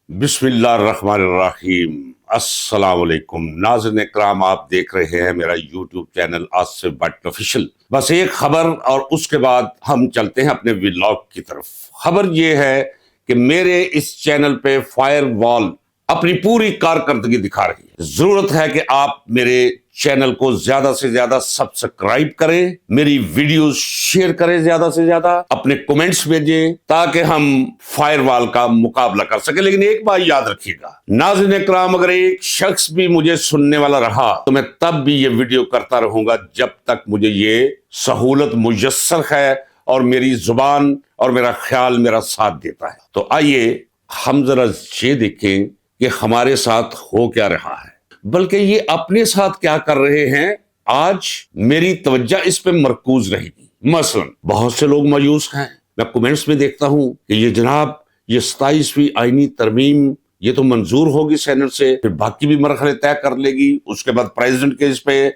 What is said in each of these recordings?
بسم اللہ الرحمن الرحیم۔ السلام علیکم ناظرین اکرام، آپ دیکھ رہے ہیں میرا YouTube channel Asif but official. بس ایک خبر اور اس کے بعد ہم چلتے ہیں اپنے ولاگ کی طرف۔ خبر یہ ہے کہ میرے اس چینل پہ فائر وال اپنی پوری کارکردگی دکھا رہی ہے۔ ضرورت ہے کہ آپ میرے چینل کو زیادہ سے زیادہ سبسکرائب کریں، میری ویڈیوز شیئر کریں، زیادہ سے زیادہ اپنے کومنٹس بھیجیں تاکہ ہم فائر وال کا مقابلہ کر سکیں۔ لیکن ایک بات یاد رکھیے گا ناظرین اکرام، اگر ایک شخص بھی مجھے سننے والا رہا تو میں تب بھی یہ ویڈیو کرتا رہوں گا جب تک مجھے یہ سہولت میسر ہے اور میری زبان اور میرا خیال میرا ساتھ دیتا ہے۔ تو آئیے ہم ذرا یہ دیکھیں کہ ہمارے ساتھ ہو کیا رہا ہے، بلکہ یہ اپنے ساتھ کیا کر رہے ہیں۔ آج میری توجہ اس پہ مرکوز رہے گی۔ مثلا بہت سے لوگ مایوس ہیں، میں کومنٹس میں دیکھتا ہوں کہ یہ جناب یہ 27ویں آئینی ترمیم یہ تو منظور ہوگی سینٹ سے، پھر باقی بھی مرحلے طے کر لے گی، اس کے بعد پریزیڈنٹ کے اس پہ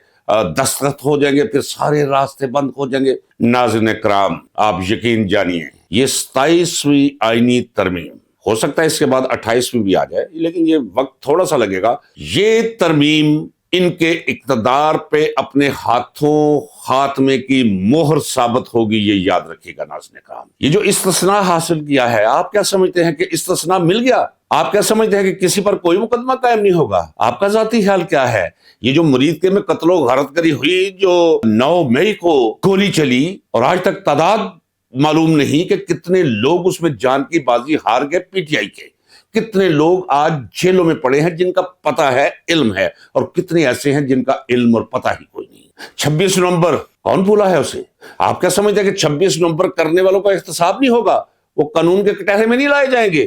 دستخط ہو جائیں گے، پھر سارے راستے بند ہو جائیں گے۔ ناظرین کرام، آپ یقین جانیے یہ 27ویں آئینی ترمیم ہو سکتا ہے اس کے بعد 28ویں بھی آ جائے، لیکن یہ وقت تھوڑا سا لگے گا۔ یہ ترمیم ان کے اقتدار پہ اپنے ہاتھوں خاتمے کی مہر ثابت ہوگی، یہ یاد رکھیے گا ناظرین کرام۔ یہ جو استثناء حاصل کیا ہے، آپ کیا سمجھتے ہیں کہ استثناء مل گیا؟ آپ کیا سمجھتے ہیں کہ کسی پر کوئی مقدمہ قائم نہیں ہوگا؟ آپ کا ذاتی خیال کیا ہے؟ یہ جو مرید کے میں قتل و غارت گری ہوئی، جو 9 مئی کو گولی چلی اور آج تک تعداد معلوم نہیں کہ کتنے لوگ اس میں جان کی بازی ہار گئے پی ٹی آئی کے، کتنے لوگ آج جیلوں میں پڑے ہیں جن کا پتہ ہے، علم ہے، اور کتنے ایسے ہیں جن کا علم اور پتہ ہی کوئی نہیں۔ 26 نومبر کون بھولا ہے اسے؟ آپ کیا سمجھتے ہیں کہ 26 نومبر کرنے والوں کا احتساب نہیں ہوگا؟ وہ قانون کے کٹہرے میں نہیں لائے جائیں گے؟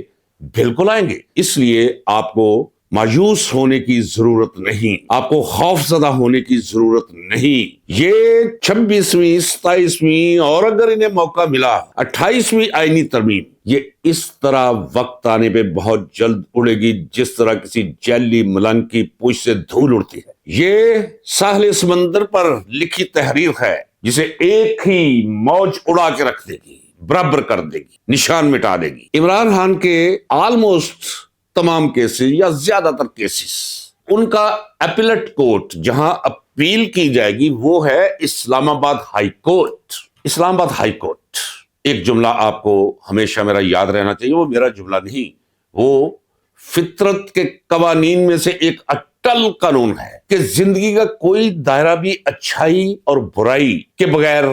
بالکل آئیں گے۔ اس لیے آپ کو مایوس ہونے کی ضرورت نہیں، آپ کو خوف زدہ ہونے کی ضرورت نہیں۔ یہ 26ویں 27ویں اور اگر انہیں موقع ملا 28ویں آئینی ترمیم، یہ اس طرح وقت آنے پہ بہت جلد اڑے گی جس طرح کسی جیلی ملنگ کی پوچھ سے دھول اڑتی ہے۔ یہ ساحل سمندر پر لکھی تحریر ہے جسے ایک ہی موج اڑا کے رکھ دے گی، برابر کر دے گی، نشان مٹا دے گی۔ عمران خان کے آلموسٹ تمام کیسز یا زیادہ تر کیسز، ان کا اپیلٹ کورٹ جہاں اپیل کی جائے گی وہ ہے اسلام آباد ہائی کورٹ۔ اسلام آباد ہائی کورٹ، ایک جملہ آپ کو ہمیشہ میرا یاد رہنا چاہیے، وہ میرا جملہ نہیں، وہ فطرت کے قوانین میں سے ایک اٹل قانون ہے کہ زندگی کا کوئی دائرہ بھی اچھائی اور برائی کے بغیر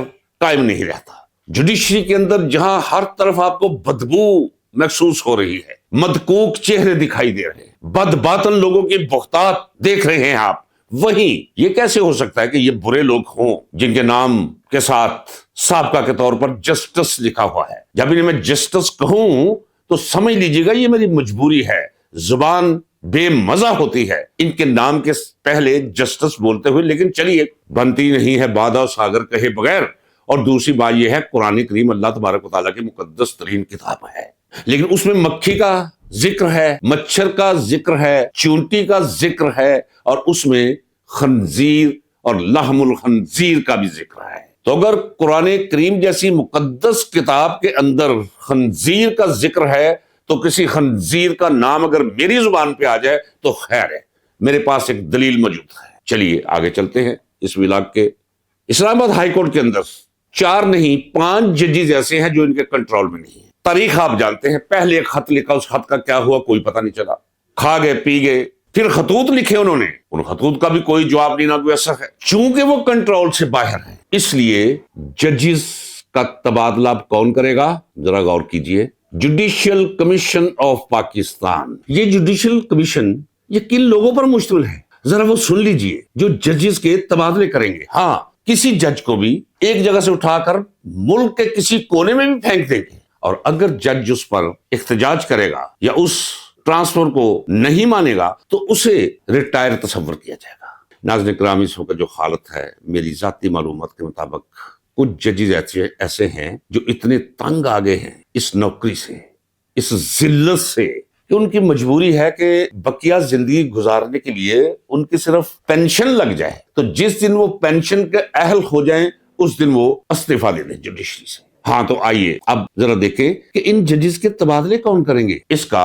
قائم نہیں رہتا۔ جوڈیشری کے اندر جہاں ہر طرف آپ کو بدبو محسوس ہو رہی ہے، مدکوک چہرے دکھائی دے رہے ہیں، بد باطن لوگوں کی بہتات دیکھ رہے ہیں آپ، وہیں یہ کیسے ہو سکتا ہے کہ یہ برے لوگ ہوں جن کے نام کے ساتھ سابقہ کے طور پر جسٹس لکھا ہوا ہے؟ جب انہیں میں جسٹس کہوں تو سمجھ لیجیے گا یہ میری مجبوری ہے، زبان بے مزہ ہوتی ہے ان کے نام کے پہلے جسٹس بولتے ہوئے، لیکن چلیے بنتی نہیں ہے بادہ ساگر کہے بغیر۔ اور دوسری بات یہ ہے قرآن کریم اللہ تبارک و تعالیٰ کی مقدس ترین کتاب ہے، لیکن اس میں مکھی کا ذکر ہے، مچھر کا ذکر ہے، چونٹی کا ذکر ہے، اور اس میں خنزیر اور لحم الخنزیر کا بھی ذکر ہے۔ تو اگر قرآن کریم جیسی مقدس کتاب کے اندر خنزیر کا ذکر ہے تو کسی خنزیر کا نام اگر میری زبان پہ آ جائے تو خیر ہے، میرے پاس ایک دلیل موجود ہے۔ چلیے آگے چلتے ہیں۔ اس ولاگ کے اسلام آباد ہائی کورٹ کے اندر 4 نہیں 5 ججز ایسے ہیں جو ان کے کنٹرول میں نہیں ہیں۔ تاریخ آپ جانتے ہیں، پہلے ایک خط لکھا، اس خط کا کیا ہوا کوئی پتہ نہیں چلا، کھا گئے پی گئے، پھر خطوط لکھے انہوں نے، ان خطوط کا بھی کوئی جواب نہیں نہ کوئی اثر ہے، چونکہ وہ کنٹرول سے باہر ہیں۔ اس لیے ججز کا تبادلہ اب کون کرے گا؟ ذرا غور کیجئے۔ جوڈیشل کمیشن آف پاکستان، یہ جوڈیشل کمیشن یہ کن لوگوں پر مشتمل ہے؟ ذرا وہ سن لیجئے جو ججز کے تبادلے کریں گے۔ ہاں، کسی جج کو بھی ایک جگہ سے اٹھا کر ملک کے کسی کونے میں بھی پھینک دیں گے، اور اگر جج اس پر احتجاج کرے گا یا اس ٹرانسفر کو نہیں مانے گا تو اسے ریٹائر تصور کیا جائے گا۔ ناظرین کرام، اس وقت جو حالت ہے میری ذاتی معلومات کے مطابق کچھ ججز ایسے ہیں جو اتنے تنگ آ گئے ہیں اس نوکری سے، اس ذلت سے، کہ ان کی مجبوری ہے کہ بقیہ زندگی گزارنے کے لیے ان کی صرف پینشن لگ جائے، تو جس دن وہ پینشن کے اہل ہو جائیں اس دن وہ استعفیٰ دے دیں جوڈیشری سے۔ ہاں تو آئیے اب ذرا دیکھیں کہ ان ججز کے تبادلے کون کریں گے۔ اس کا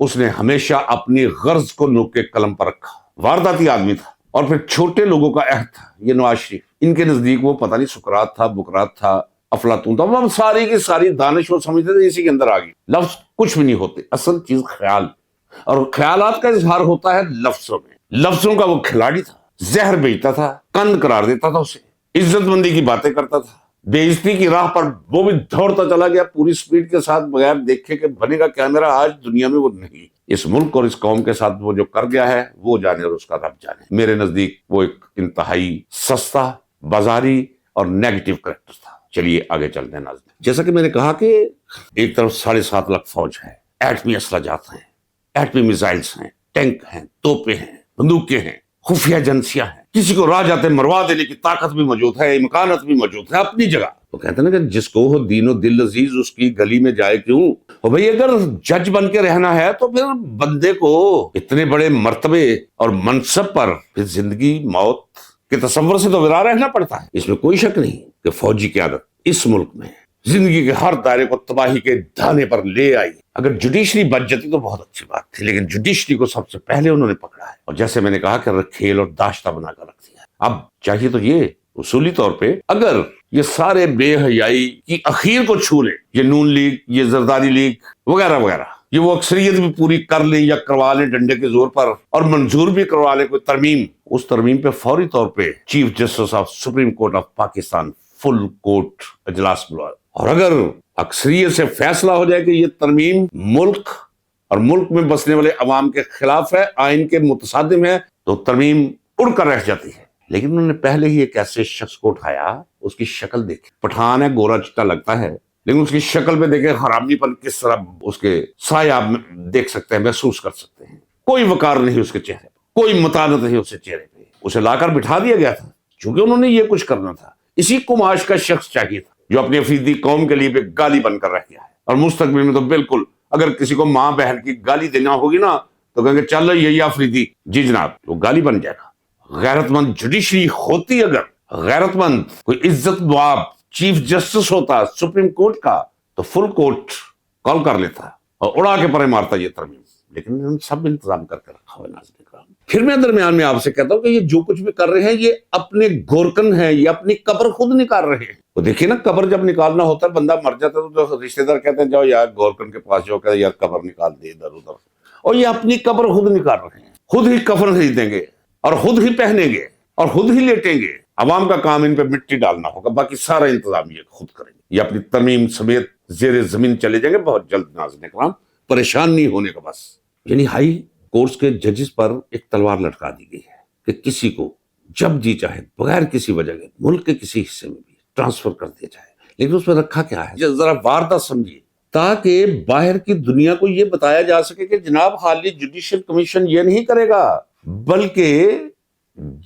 اس نے ہمیشہ اپنی غرض کو نوک کے قلم پر رکھا. وارداتی آدمی تھا. اور پھر چھوٹے لوگوں کا عہد تھا یہ نواز شریف. ان کے نزدیک وہ پتہ نہیں سقراط تھا، بکرات تھا، افلاطون تھا. وہ ساری کی ساری دانش وہ سمجھتے تھے اسی کے اندر آ گئی. لفظ کچھ بھی نہیں ہوتے، اصل چیز خیال. اور خیالات کا اظہار ہوتا ہے لفظوں میں. لفظوں کا وہ کھلاڑی تھا. زہر بیچتا تھا، قند قرار دیتا تھا اسے، عزت مندی کی باتیں کرتا تھا. بے عزتی کی راہ پر وہ بھی دوڑتا چلا گیا پوری سپیڈ کے ساتھ، بغیر دیکھے کہ بنے گا کیا میرا. آج دنیا میں وہ نہیں. اس ملک اور اس قوم کے ساتھ وہ جو کر گیا ہے وہ جانے اور اس کا رب جانے. میرے نزدیک وہ ایک انتہائی سستا، بازاری اور نیگیٹو کریکٹر تھا. چلیے آگے چلتے ہیں ناظرین. جیسا کہ میں نے کہا کہ ایک طرف 7.5 لاکھ فوج ہے، ایٹمی اسلحہ جات ہیں، ایٹمی میزائلز ہیں، ٹینک ہیں، توپیں ہیں، بندوقیں ہیں، خفیہ ایجنسیاں ہیں. کسی کو راہ جاتے مروا دینے کی طاقت بھی موجود ہے، امکانات بھی موجود ہے اپنی جگہ. تو کہتے ہیں نا کہ جس کو ہو دین و دل عزیز اس کی گلی میں جائے کیوں. اور بھئی اگر جج بن کے رہنا ہے تو پھر بندے کو اتنے بڑے مرتبے اور منصب پر پھر زندگی موت کے تصور سے تو ورا رہنا پڑتا ہے. اس میں کوئی شک نہیں کہ فوجی قیادت اس ملک میں زندگی کے ہر دائرے کو تباہی کے دھانے پر لے آئی. اگر جوڈیشری بچ جاتی تو بہت اچھی بات تھی، لیکن جوڈیشری کو سب سے پہلے انہوں نے پکڑا ہے. اور جیسے میں نے کہا کہ کھیل اور داشتہ بنا کر رکھ دیا. اب چاہیے تو یہ اصولی طور پہ اگر یہ سارے بے حیائی کی اخیر کو چھو لیں، یہ نون لیگ، یہ زرداری لیگ وغیرہ وغیرہ، یہ وہ اکثریت بھی پوری کر لیں یا کروا لیں ڈنڈے کے زور پر، اور منظور بھی کروا لیں کوئی ترمیم. اس ترمیم پہ فوری طور پہ Chief Justice of Supreme Court of Pakistan full court اجلاس بلوا. اور اگر اکثریت سے فیصلہ ہو جائے کہ یہ ترمیم ملک اور ملک میں بسنے والے عوام کے خلاف ہے، آئین کے متصادم ہے، تو ترمیم اڑ کر رہ جاتی ہے. لیکن انہوں نے پہلے ہی ایک ایسے شخص کو اٹھایا، اس کی شکل دیکھی. پٹھان ہے، گورا چٹا لگتا ہے، لیکن اس کی شکل پہ دیکھیں حرامی پن کس طرح اس کے سایہ آپ دیکھ سکتے ہیں، محسوس کر سکتے ہیں. کوئی وقار نہیں اس کے چہرے پہ، کوئی متانت نہیں اس کے چہرے پہ. اسے لا کر بٹھا دیا گیا تھا چونکہ انہوں نے یہ کچھ کرنا تھا. اسی کماش کا شخص چاہیے تھا جو اپنی افریدی قوم کے لیے بھی گالی بن کر رہ گیا ہے. اور مستقبل میں تو بالکل اگر کسی کو ماں بہن کی گالی دینا ہوگی نا تو کہیں گے چل یہ افریدی، جی جناب، وہ گالی بن جائے گا. غیرت مند جوڈیشری ہوتی، اگر غیرت مند کوئی عزت باب چیف جسٹس ہوتا سپریم کورٹ کا تو فل کورٹ کال کر لیتا اور اڑا کے پرے مارتا یہ ترمیم. لیکن انہوں نے سب انتظام کر کے رکھا ہوا ہے ناظرین کرام. پھر میں درمیان میں آپ سے کہتا ہوں کہ یہ جو کچھ بھی کر رہے ہیں یہ اپنے گورکن ہیں، یہ اپنی قبر خود نکال رہے ہیں. تو دیکھیے نا، قبر جب نکالنا ہوتا ہے بندہ مر جاتا ہے تو رشتہ دار کہتے ہیں جاؤ یار گورکن کے پاس جاؤ، کہ یار قبر نکال دے ادھر ادھر. اور یہ اپنی قبر خود نکال رہے ہیں. خود ہی کفن خریدیں گے اور خود ہی پہنیں گے اور خود ہی لیٹیں گے. عوام کا کام ان پہ مٹی ڈالنا ہوگا، باقی سارا انتظام یہ خود کریں گے. یہ اپنی ترمیم سمیت زیر زمین چلے جائیں گے بہت جلد ناظرین کرام. پریشان نہیں ہونے کا بس. یعنی ہائی کورٹس کے ججز پر ایک تلوار لٹکا دی گئی ہے کہ کسی کو جب جی چاہے بغیر کسی وجہ کے ملک کے کسی حصے میں بھی ٹرانسفر کر دیا جائے. لیکن اس میں رکھا کیا ہے، ذرا واردہ سمجھیے، تاکہ باہر کی دنیا کو یہ بتایا جا سکے کہ جناب خالی جوڈیشل کمیشن یہ نہیں کرے گا، بلکہ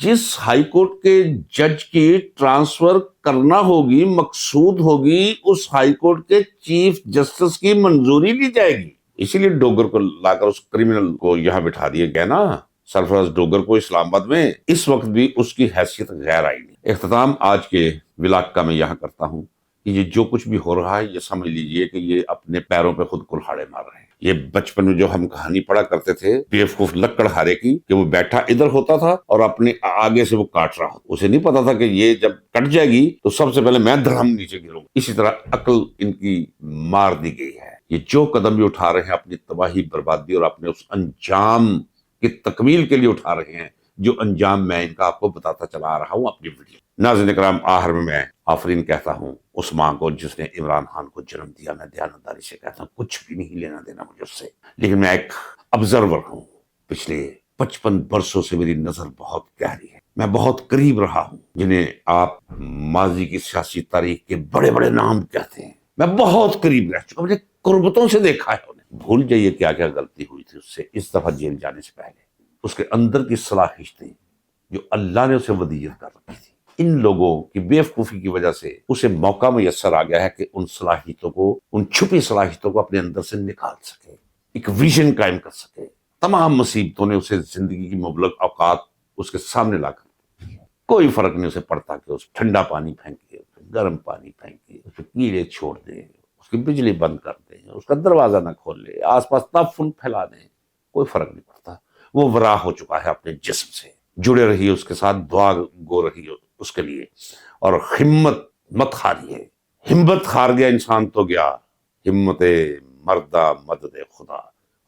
جس ہائی کورٹ کے جج کی ٹرانسفر کرنا ہوگی، مقصود ہوگی، اس ہائی کورٹ کے چیف جسٹس کی منظوری لی جائے گی. اسی لیے ڈوگر کو لا کر اس کرمنل کو یہاں بٹھا دیا گیا نا، سرفراز ڈوگر کو اسلام آباد میں. اس وقت بھی اس کی حیثیت غیر آئینی. اختتام آج کے ولاگ کا میں یہاں کرتا ہوں کہ یہ جو کچھ بھی ہو رہا ہے یہ سمجھ لیجئے کہ یہ اپنے پیروں پہ خود کلہاڑے مار رہے ہیں. یہ بچپن میں جو ہم کہانی پڑھا کرتے تھے بیوقوف لکڑ ہارے کی، کہ وہ بیٹھا ادھر ہوتا تھا اور اپنے آگے سے وہ کاٹ رہا، اسے نہیں پتا تھا کہ یہ جب کٹ جائے گی تو سب سے پہلے میں دھڑم نیچے گروں. اسی طرح عقل ان کی مار دی گئی ہے. یہ جو قدم بھی اٹھا رہے ہیں اپنی تباہی، بربادی اور اپنے اس انجام کی تکمیل کے لیے اٹھا رہے ہیں جو انجام میں ان کا آپ کو بتاتا چلا آ رہا ہوں اپنی ویڈیو. ناظرین کرام، آخر میں آفرین کہتا ہوں اس ماں کو جس نے عمران خان کو جنم دیا. میں دیانتداری سے کہتا ہوں کچھ بھی نہیں لینا دینا مجھے اس سے، لیکن میں ایک آبزرور ہوں. پچھلے 55 برسوں سے میری نظر بہت گہری ہے. میں بہت قریب رہا ہوں جنہیں آپ ماضی کی سیاسی تاریخ کے بڑے بڑے نام کہتے ہیں. میں بہت قریب رہ چکا، مجھے قربتوں سے دیکھا ہے انہیں. بھول جائیے کیا کیا غلطی ہوئی تھی اس سے اس دفعہ جیل جانے سے پہلے. اس کے اندر کی صلاحیتیں جو اللہ نے اسے ودیت کر رکھی تھی، ان لوگوں کی بیوقوفی کی وجہ سے اسے موقع میسر آ گیا ہے کہ ان صلاحیتوں کو، ان چھپی صلاحیتوں کو اپنے اندر سے نکال سکے، ایک ویژن قائم کر سکے. تمام مصیبتوں نے اسے زندگی کی مبلغ اوقات اس کے سامنے لا کر کوئی فرق نہیں اسے پڑتا کہ اس ٹھنڈا پانی پھینکے، گرم پانی پھینکے، اس پہ کیڑے چھوڑ دے، اس اس کی بجلی بند کر دیں، اس کا دروازہ نہ کھول لے، آس پاس تعفن پھیلا دیں، کوئی فرق نہیں پڑتا. وہ ورا ہو چکا ہے اپنے جسم سے. جڑے رہیے اس کے ساتھ، دعا گو رہیے اس کے لیے، اور ہمت مت ہاریے. ہمت ہار گیا انسان تو گیا. ہمت مردہ مدد خدا،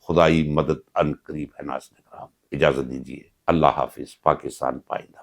خدائی مدد ان قریب ہے. ناظرین کرام اجازت دیجیے. اللہ حافظ. پاکستان پائندہ.